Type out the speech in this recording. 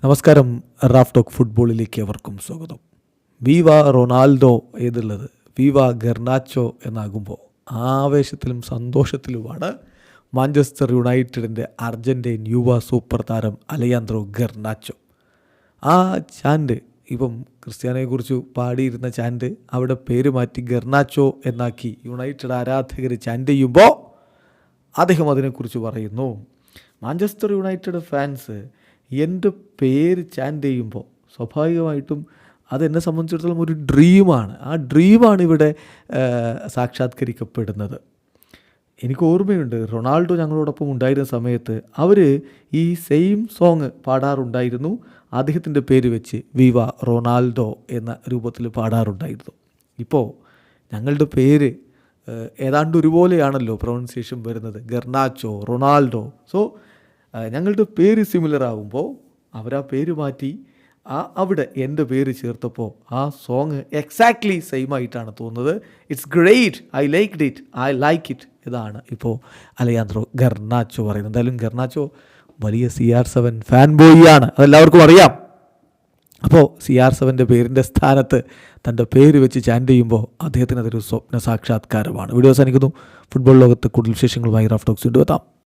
നമസ്കാരം. Raf talk ഫുട്ബോളിലേക്ക് അവർക്കും സ്വാഗതം. വീവ റൊണാൾഡോ ഏതുള്ളത് വീവ ഗർനാച്ചോ എന്നാകുമ്പോൾ ആവേശത്തിലും സന്തോഷത്തിലുമാണ് മാഞ്ചസ്റ്റർ യുണൈറ്റഡിൻ്റെ അർജൻറ്റീൻ യുവ സൂപ്പർ താരം അലയാൻഡ്രോ ഗർനാച്ചോ. ആ ചാൻഡ് ഇപ്പം ക്രിസ്ത്യാനോയെക്കുറിച്ച് പാടിയിരുന്ന ചാൻഡ് അവിടെ പേര് മാറ്റി ഗർനാച്ചോ എന്നാക്കി യുണൈറ്റഡ് ആരാധകർ ചാൻഡ് ചെയ്യുമ്പോൾ അദ്ദേഹം അതിനെക്കുറിച്ച് പറയുന്നു, മാഞ്ചസ്റ്റർ യുണൈറ്റഡ് ഫാൻസ് എൻ്റെ പേര് ചാൻഡ് ചെയ്യുമ്പോൾ സ്വാഭാവികമായിട്ടും അതെന്നെ സംബന്ധിച്ചിടത്തോളം ഒരു ഡ്രീമാണ്. ആ ഡ്രീമാണ് ഇവിടെ സാക്ഷാത്കരിക്കപ്പെടുന്നത്. എനിക്ക് ഓർമ്മയുണ്ട്, റൊണാൾഡോ ഞങ്ങളോടൊപ്പം ഉണ്ടായിരുന്ന സമയത്ത് അവർ ഈ സെയിം സോങ് പാടാറുണ്ടായിരുന്നു. അദ്ദേഹത്തിൻ്റെ പേര് വെച്ച് വിവ റൊണാൾഡോ എന്ന രൂപത്തിൽ പാടാറുണ്ടായിരുന്നു. ഇപ്പോൾ ഞങ്ങളുടെ പേര് ഏതാണ്ട് ഒരുപോലെയാണല്ലോ പ്രൊണൗൺസിയേഷൻ വരുന്നത്, ഗർനാച്ചോ, റൊണാൾഡോ. സോ ഞങ്ങളുടെ പേര് സിമിലർ ആകുമ്പോൾ അവരാ പേര് മാറ്റി അവിടെ എൻ്റെ പേര് ചേർത്തപ്പോൾ ആ സോങ് എക്സാക്ട്ലി സെയിം ആയിട്ടാണ് തോന്നുന്നത്. It's great, I like it ഇതാണ് ഇപ്പോൾ അലയാൻഡ്രോ ഗർനാച്ചോ പറയുന്നത്. എന്തായാലും ഗർനാച്ചോ വലിയ CR7 ഫാൻ ബോയിയാണ്, അതെല്ലാവർക്കും അറിയാം. അപ്പോൾ CR7 പേരിൻ്റെ സ്ഥാനത്ത് തൻ്റെ പേര് വെച്ച് ചാൻഡ് ചെയ്യുമ്പോൾ അദ്ദേഹത്തിന് അതൊരു സ്വപ്ന സാക്ഷാത്കാരമാണ്. വീഡിയോ അവസാനിക്കുന്നു. ഫുട്ബോൾ ലോകത്ത് കൂടുതൽ വിശേഷങ്ങളുമായി റാഫ് ടോക്സ് കൊണ്ടുവെത്താം.